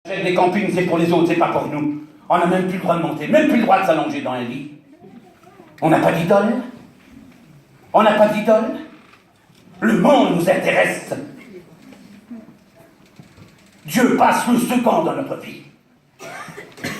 Des campings, c'est pour les autres, c'est pas pour nous. On n'a même plus le droit de monter, même plus le droit de s'allonger dans un lit. On n'a pas d'idole. On n'a pas d'idole. Le monde nous intéresse. Dieu passe le second dans notre vie.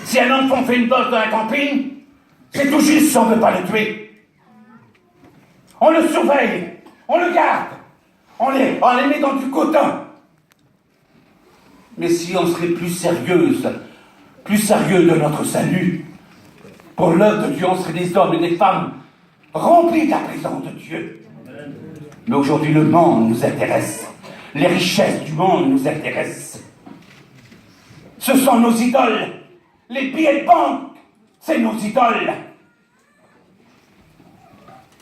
Si un enfant fait une bosse dans un camping, c'est tout juste si on ne veut pas le tuer. On le surveille, on le garde, on les met dans du coton. Mais si on serait plus sérieux de notre salut, pour l'œuvre de Dieu, on serait des hommes et des femmes remplis de la présence de Dieu. Mais aujourd'hui, le monde nous intéresse. Les richesses du monde nous intéressent. Ce sont nos idoles. Les billets de banque, c'est nos idoles.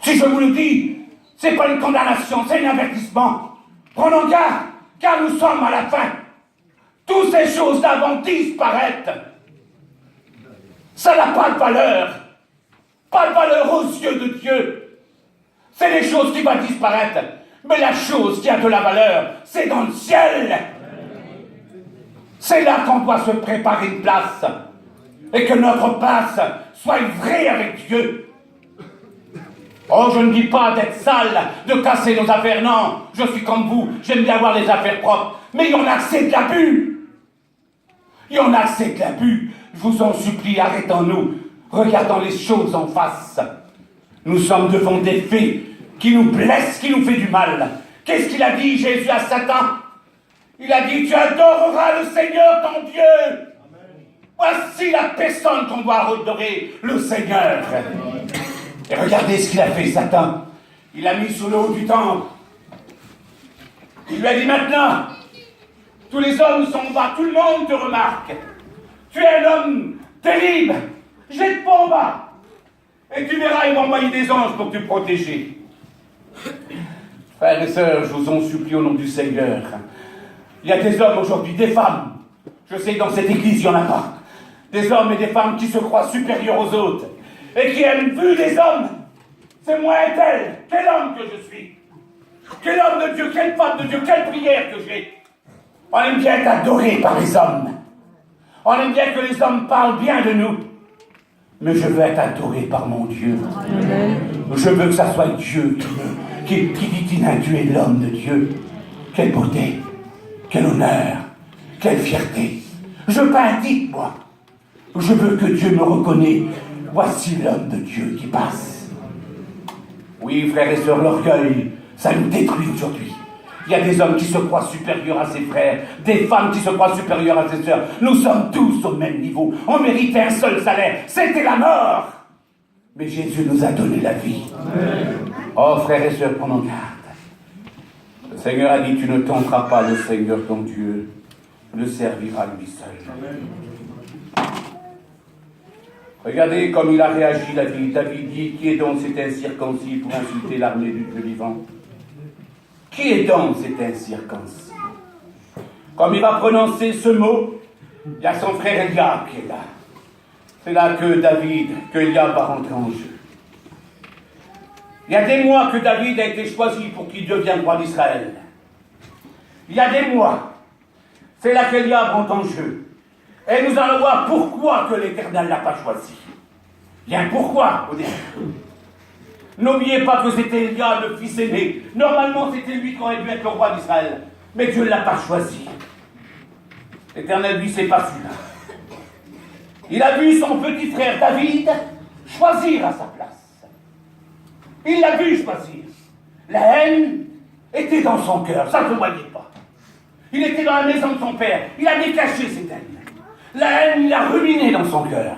Si je vous le dis, c'est pas une condamnation, c'est un avertissement. Prenons garde, car nous sommes à la fin. Toutes ces choses-là vont disparaître. Ça n'a pas de valeur. Pas de valeur aux yeux de Dieu. C'est les choses qui vont disparaître. Mais la chose qui a de la valeur, c'est dans le ciel. C'est là qu'on doit se préparer une place. Et que notre place soit vraie avec Dieu. Oh, je ne dis pas d'être sale, de casser nos affaires, non. Je suis comme vous, j'aime bien avoir les affaires propres. Mais il y en a assez de l'abus. Il y en a assez de l'abus. Je vous en supplie, arrêtons-nous. Regardons les choses en face. Nous sommes devant des faits qui nous blessent, qui nous fait du mal. Qu'est-ce qu'il a dit, Jésus, à Satan? Il a dit, tu adoreras le Seigneur, ton Dieu. Voici la personne qu'on doit adorer, le Seigneur. Et regardez ce qu'il a fait, Satan. Il l'a mis sous le haut du temple. Il lui a dit maintenant, tous les hommes sont bas, tout le monde te remarque. Tu es un homme terrible. Jette-toi en bas. Et tu verras, ils vont envoyer des anges pour te protéger. Frères et sœurs, je vous en supplie au nom du Seigneur. Il y a des hommes aujourd'hui, des femmes. Je sais que dans cette église, il n'y en a pas. Des hommes et des femmes qui se croient supérieurs aux autres. Et qui aiment vu des hommes. C'est moi un tel. Quel homme que je suis. Quel homme de Dieu, quelle femme de Dieu, quelle prière que j'ai. On aime bien être adoré par les hommes. On aime bien que les hommes parlent bien de nous. Mais je veux être adoré par mon Dieu. Amen. Je veux que ça soit Dieu qui dit tu es l'homme de Dieu. Quelle beauté, quel honneur, quelle fierté. Je veux pas un titre, moi. Je veux que Dieu me reconnaisse. Voici l'homme de Dieu qui passe. Oui, frères et sœurs, l'orgueil, ça nous détruit aujourd'hui. Il y a des hommes qui se croient supérieurs à ses frères, des femmes qui se croient supérieures à ses sœurs. Nous sommes tous au même niveau. On méritait un seul salaire, c'était la mort. Mais Jésus nous a donné la vie. Amen. Oh, frères et sœurs, prenons garde. Le Seigneur a dit, tu ne tenteras pas le Seigneur ton Dieu, tu le serviras lui seul. Amen. Regardez comme il a réagi, David. David dit, qui est donc cet incirconcis pour insulter l'armée du Dieu vivant? Qui est donc cet incirconcis? Comme il va prononcer ce mot, il y a son frère Eliab qui est là. C'est là que Eliab va rentrer en jeu. Il y a des mois que David a été choisi pour qu'il devienne roi d'Israël. Il y a des mois. C'est là qu'Eliab rentre en jeu. Et nous allons voir pourquoi que l'Éternel ne l'a pas choisi. Il y a un pourquoi au début. N'oubliez pas que c'était Eliab, le fils aîné. Normalement, c'était lui qui aurait dû être le roi d'Israël. Mais Dieu ne l'a pas choisi. L'Éternel, lui, c'est pas celui-là. Il a vu son petit frère David choisir à sa place. Il l'a vu choisir. La haine était dans son cœur, ça ne se voyait pas. Il était dans la maison de son père. Il avait caché cette haine. La haine, il l'a ruminée dans son cœur.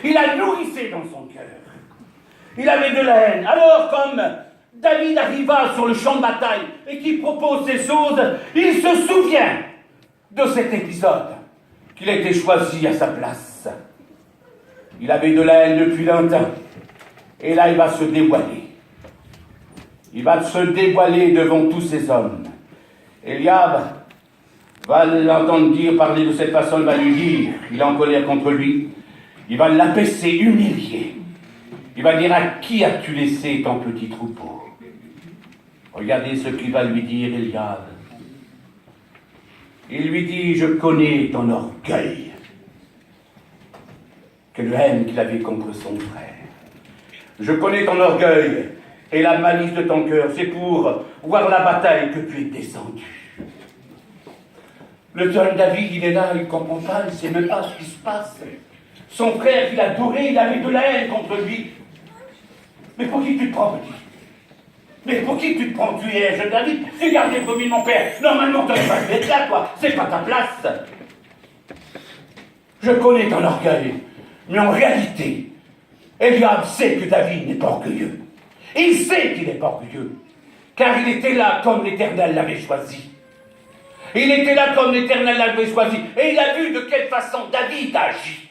Il la nourrissait dans son cœur. Il avait de la haine. Alors, comme David arriva sur le champ de bataille et qu'il propose ces choses, il se souvient de cet épisode, qu'il a été choisi à sa place. Il avait de la haine depuis longtemps. Et là, il va se dévoiler. Il va se dévoiler devant tous ces hommes. Eliab va l'entendre parler de cette façon, il va lui dire, il est en colère contre lui, il va l'abaisser, humilier. Il va dire, à qui as-tu laissé ton petit troupeau? Regardez ce qu'il va lui dire, Eliab. Il lui dit, je connais ton orgueil. Quelle haine qu'il avait contre son frère. Je connais ton orgueil et la malice de ton cœur. C'est pour voir la bataille que tu es descendu. Le jeune David, il est là, il ne comprend pas, il ne sait même pas ce qui se passe. Son frère, il adorait, il avait de la haine contre lui. Mais pour qui tu te prends, petit? Mais pour qui tu te prends? Tu es jeune David, tu gardes les brebis de mon père. Normalement, tu n'aurais pas dû être là, toi. C'est pas ta place. Je connais ton orgueil, mais en réalité, Eliab sait que David n'est pas orgueilleux. Il sait qu'il n'est pas orgueilleux, car il était là comme l'Éternel l'avait choisi. Il était là comme l'Éternel l'avait choisi, et il a vu de quelle façon David a agi.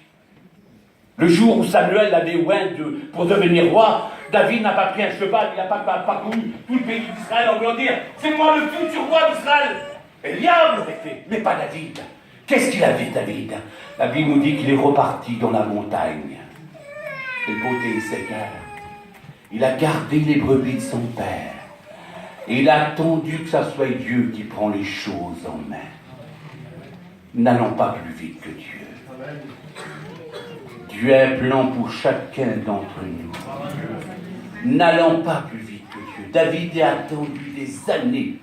Le jour où Samuel l'avait oint pour devenir roi, David n'a pas pris un cheval, il n'a pas parcouru tout le pays d'Israël en voulant dire « C'est moi le futur roi d'Israël !» Eliab l'avait fait, mais pas David. Qu'est-ce qu'il avait, David? La Bible nous dit qu'il est reparti dans la montagne. Quelle beauté, Seigneur! Il a gardé les brebis de son père. Et il a attendu que ça soit Dieu qui prend les choses en main. N'allons pas plus vite que Dieu. Dieu a un plan pour chacun d'entre nous. N'allons pas plus vite que Dieu. David a attendu des années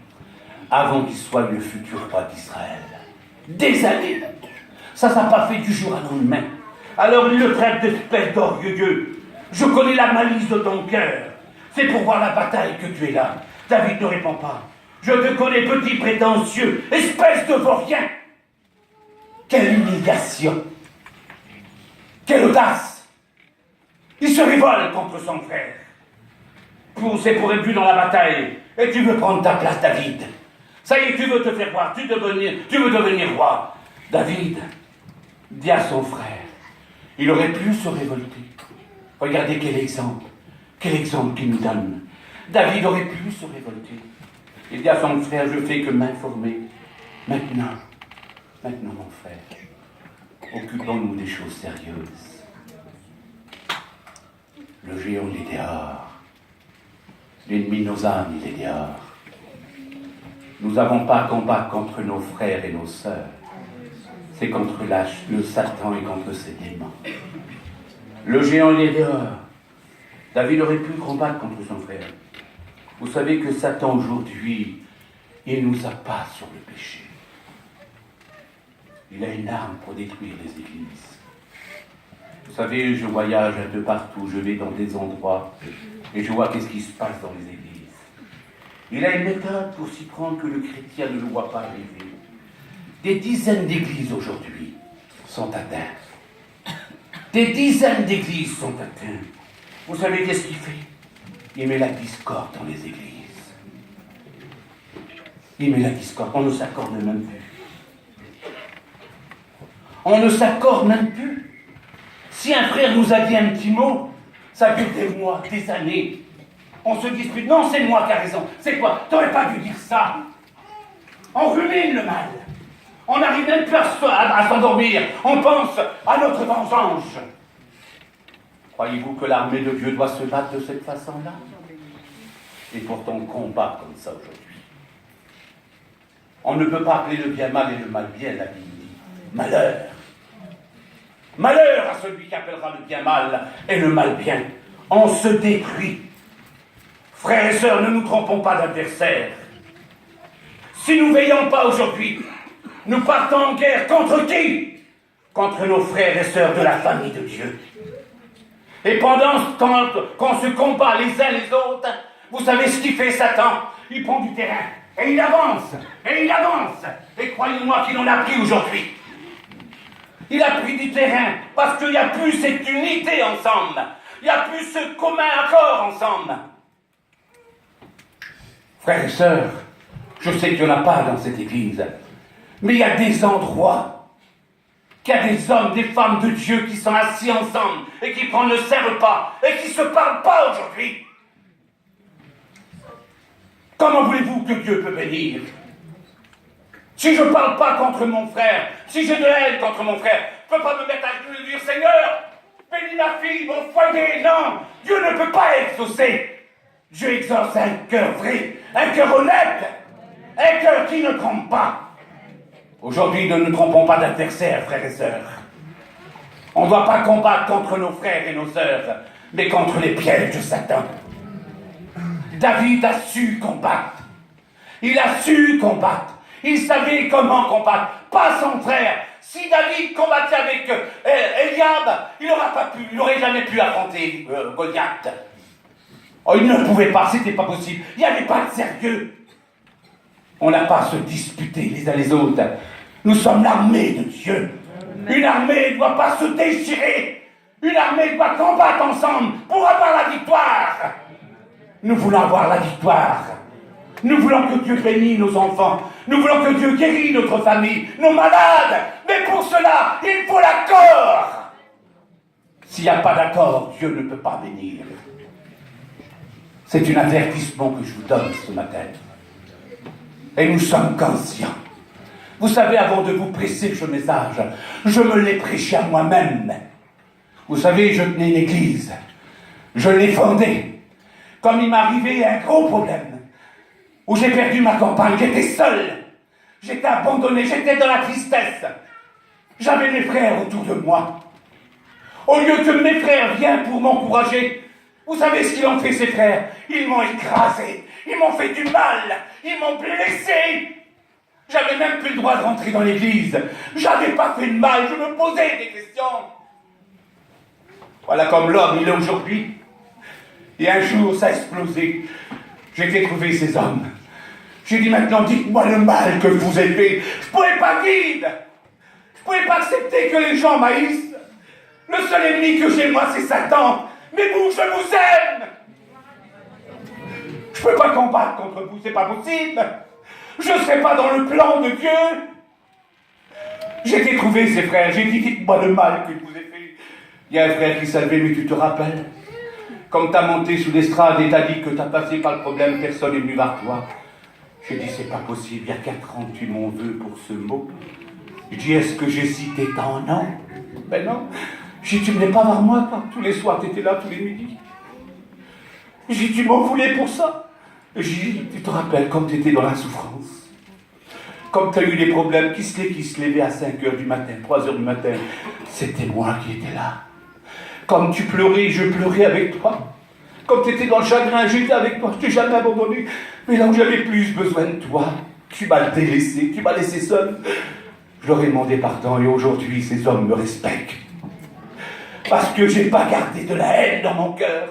avant qu'il soit le futur roi d'Israël. Des années. Ça n'a pas fait du jour au lendemain. Alors il le traite d'espèce d'orgueilleux. Je connais la malice de ton cœur. C'est pour voir la bataille que tu es là. David ne répond pas. Je te connais, petit prétentieux, espèce de vaurien. Quelle humiliation. Quelle audace. Il se révolte contre son frère. C'est pour être vu dans la bataille. Et tu veux prendre ta place, David. Ça y est, tu veux te faire voir, tu veux devenir roi. David dit à son frère, il aurait pu se révolter. Regardez quel exemple qu'il nous donne. David aurait pu se révolter. Il dit à son frère, je fais que m'informer. Maintenant, mon frère, occupons-nous des choses sérieuses. Le géant, il est dehors. L'ennemi de nos âmes, il est dehors. Nous n'avons pas à combattre contre nos frères et nos sœurs. C'est contre le Satan et contre ses démons. Le géant, il est dehors. David aurait pu combattre contre son frère. Vous savez que Satan, aujourd'hui, il ne nous a pas sur le péché. Il a une arme pour détruire les églises. Vous savez, je voyage un peu partout, je vais dans des endroits et je vois qu'est-ce qui se passe dans les églises. Il a une méthode pour s'y prendre que le chrétien ne le voit pas arriver. Des dizaines d'églises aujourd'hui sont atteintes. Des dizaines d'églises sont atteintes. Vous savez qu'est-ce qu'il fait? Il met la discorde dans les églises. Il met la discorde. On ne s'accorde même plus. On ne s'accorde même plus. Si un frère nous a dit un petit mot, ça dure des mois, des années. On se dispute. Non, c'est moi qui ai raison. C'est quoi? T'aurais pas dû dire ça. On rumine le mal. On n'arrive même plus à s'endormir. On pense à notre vengeance. Croyez-vous que l'armée de Dieu doit se battre de cette façon-là? Et pourtant on combat comme ça aujourd'hui. On ne peut pas appeler le bien mal et le mal bien, la Bible dit. Malheur. Malheur à celui qui appellera le bien mal et le mal bien. On se détruit. Frères et sœurs, ne nous trompons pas d'adversaires. Si nous ne veillons pas aujourd'hui, nous partons en guerre contre qui? Contre nos frères et sœurs de la famille de Dieu. Et pendant ce temps qu'on se combat les uns les autres, vous savez ce qu'il fait Satan? Il prend du terrain, et il avance, et il avance. Et croyez-moi qu'il en a pris aujourd'hui. Il a pris du terrain, parce qu'il n'y a plus cette unité ensemble. Il n'y a plus ce commun accord ensemble. Frères et sœurs, je sais qu'il n'y en a pas dans cette église, mais il y a des endroits qu'il y a des hommes, des femmes de Dieu qui sont assis ensemble et qui ne servent pas et qui ne se parlent pas aujourd'hui. Comment voulez-vous que Dieu peut bénir? Si je ne parle pas contre mon frère, si j'ai de la haine contre mon frère, je ne peux pas me mettre à genoux et dire Seigneur, bénis ma fille, mon foyer. Non, Dieu ne peut pas exaucer. Dieu exauce un cœur vrai, un cœur honnête, un cœur qui ne trompe pas. Aujourd'hui, ne nous trompons pas d'adversaires, frères et sœurs. On ne doit pas combattre contre nos frères et nos sœurs, mais contre les pièges de Satan. David a su combattre. Il a su combattre. Il savait comment combattre. Pas son frère. Si David combattait avec Eliab, il n'aurait jamais pu affronter Goliath. Oh, il ne pouvait pas, c'était pas possible. Il n'y avait pas de sérieux. On n'a pas à se disputer les uns les autres. Nous sommes l'armée de Dieu. Une armée ne doit pas se déchirer. Une armée doit combattre ensemble pour avoir la victoire. Nous voulons avoir la victoire. Nous voulons que Dieu bénisse nos enfants. Nous voulons que Dieu guérisse notre famille, nos malades. Mais pour cela, il faut l'accord. S'il n'y a pas d'accord, Dieu ne peut pas bénir. C'est un avertissement que je vous donne ce matin. Et nous sommes conscients. Vous savez, avant de vous prêcher ce message, je me l'ai prêché à moi-même. Vous savez, je tenais une église. Je l'ai fondée. Comme il m'arrivait un gros problème, où j'ai perdu ma compagne, j'étais seul. J'étais abandonné, j'étais dans la tristesse. J'avais mes frères autour de moi. Au lieu que mes frères viennent pour m'encourager, vous savez ce qu'ils ont fait, ces frères? Ils m'ont écrasé, ils m'ont fait du mal, ils m'ont blessé. J'avais même plus le droit de rentrer dans l'église. J'avais pas fait de mal, je me posais des questions. Voilà comme l'homme, il est aujourd'hui. Et un jour, ça a explosé. J'ai trouvé ces hommes. J'ai dit, maintenant, dites-moi le mal que je vous ai fait. Je pouvais pas vivre. Je pouvais pas accepter que les gens m'haïssent. Le seul ennemi que j'ai, moi, c'est Satan. Mais vous, je vous aime. Je peux pas combattre contre vous, c'est pas possible. Je ne serai pas dans le plan de Dieu. J'ai trouvé ces frères. J'ai dit, dites-moi le mal que je vous ai fait. Il y a un frère qui s'est levé, mais tu te rappelles? Comme t'as monté sous l'estrade et t'as dit que t'as passé par le problème, personne n'est venu vers toi. J'ai dit, c'est pas possible, il y a 4 ans tu m'en veux pour ce mot. Je dis, est-ce que j'ai cité ton nom? Ben non. J'ai dit, tu ne venais pas vers moi, toi. Tous les soirs, t'étais là, tous les midis. J'ai dit, tu m'en voulais pour ça. J'ai dit, tu te rappelles comme t'étais dans la souffrance. Comme t'as eu des problèmes, qui se levait à 5h du matin, 3h du matin. C'était moi qui étais là. Comme tu pleurais, je pleurais avec toi. Comme tu étais dans le chagrin, j'étais avec toi. Je t'ai jamais abandonné. Mais là où j'avais plus besoin de toi, tu m'as délaissé, tu m'as laissé seul. Je leur ai demandé pardon et aujourd'hui, ces hommes me respectent. Parce que je n'ai pas gardé de la haine dans mon cœur.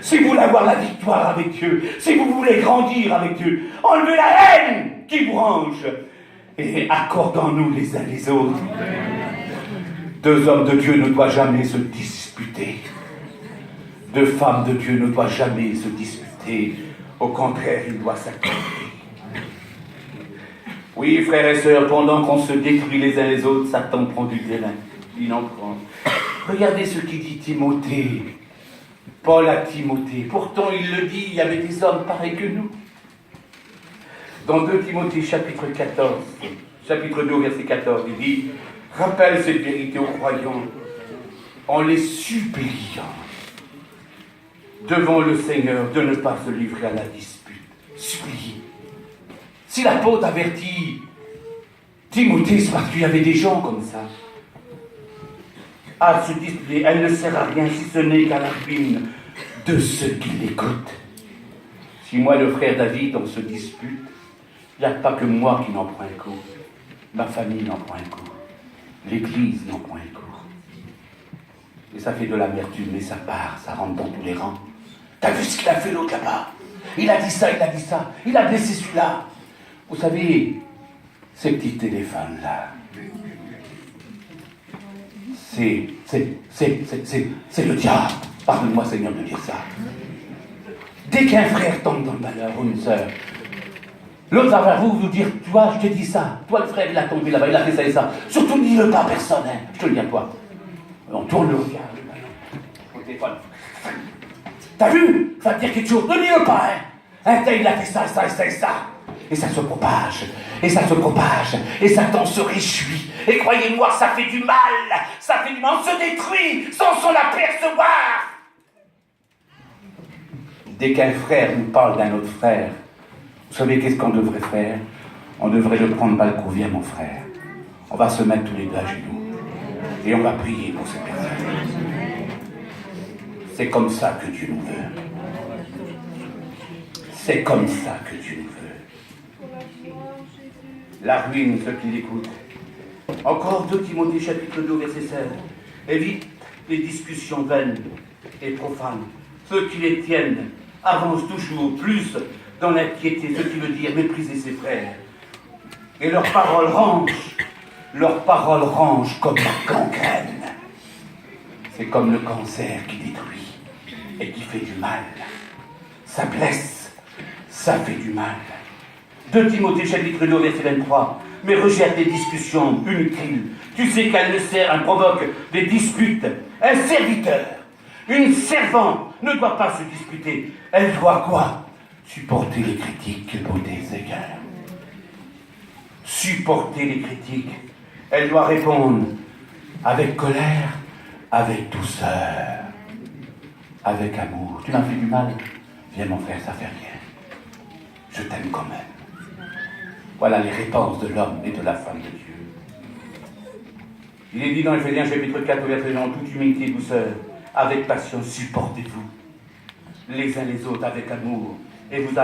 Si vous voulez avoir la victoire avec Dieu, si vous voulez grandir avec Dieu, enlevez la haine qui vous range et accordons-nous les uns les autres. Deux hommes de Dieu ne doivent jamais se disputer. Deux femmes de Dieu ne doivent jamais se disputer. Au contraire, ils doivent s'accorder. Oui, frères et sœurs, pendant qu'on se détruit les uns les autres, Satan prend du terrain. Il en prend. Regardez ce qu'il dit Timothée. Paul à Timothée. Pourtant, il le dit, il y avait des hommes pareils que nous. Dans 2 Timothée, chapitre 14, chapitre 2, verset 14, il dit « Rappelle cette vérité aux croyants en les suppliant devant le Seigneur de ne pas se livrer à la dispute. » Supplier. Si l'apôtre avertit Timothée, c'est parce qu'il y avait des gens comme ça. À se disputer, elle ne sert à rien si ce n'est qu'à la ruine de ceux qui l'écoutent. Si moi et le frère David, on se dispute, il n'y a pas que moi qui n'en prends un coup. Ma famille n'en prend un coup. L'Église n'en prend un coup. Et ça fait de l'amertume, mais ça part, ça rentre dans tous les rangs. T'as vu ce qu'il a fait l'autre là-bas? Il a dit ça, il a dit ça. Il a blessé celui-là. Vous savez, ces petits téléphones-là, c'est le diable. Pardonne-moi, Seigneur, de dire ça. Dès qu'un frère tombe dans le malheur, ou une sœur, l'autre va vers vous dire, tu vois, je t'ai dit ça. Toi, le frère, il a tombé là-bas, il a fait ça et ça. Surtout, ne dis-le pas à personne, hein. Je te le dis à toi. On tourne le regard, au téléphone. T'as vu? Ça va te dire quelque chose. Ne dis-le pas, hein. Un tel, il a fait ça, ça et ça et ça. Et ça se propage, et ça se propage, et Satan se réjouit. Et croyez-moi, ça fait du mal, ça fait du mal, on se détruit sans s'en apercevoir. Dès qu'un frère nous parle d'un autre frère, vous savez qu'est-ce qu'on devrait faire? On devrait le prendre par le cou. Viens, mon frère. On va se mettre tous les deux à genoux. Et on va prier pour ces personnes. C'est comme ça que Dieu nous veut. C'est comme ça que Dieu nous veut. La ruine, ceux qui l'écoutent. Encore 2 Timothée chapitre 2, verset 16. Évite les discussions vaines et profanes. Ceux qui les tiennent avancent toujours plus dans l'impiété, ce qui veut dire mépriser ses frères. Et leurs paroles rangent comme la gangrène. C'est comme le cancer qui détruit et qui fait du mal. Ça blesse, ça fait du mal. 2 Timothée chapitre 2, verset 23. Mais rejette les discussions inutiles. Tu sais qu'elle ne sert, elle provoque des disputes. Un serviteur, une servante ne doit pas se disputer. Elle doit quoi? Supporter les critiques pour des égards. Supporter les critiques. Elle doit répondre avec colère, avec douceur, avec amour. Tu m'as fait du mal? Viens mon frère, ça fait rien. Je t'aime quand même. Voilà les réponses de l'homme et de la femme de Dieu. Il est dit dans Éphésiens chapitre 4, verset 1, toute humilité et douceur, avec patience, supportez-vous les uns les autres avec amour, et vous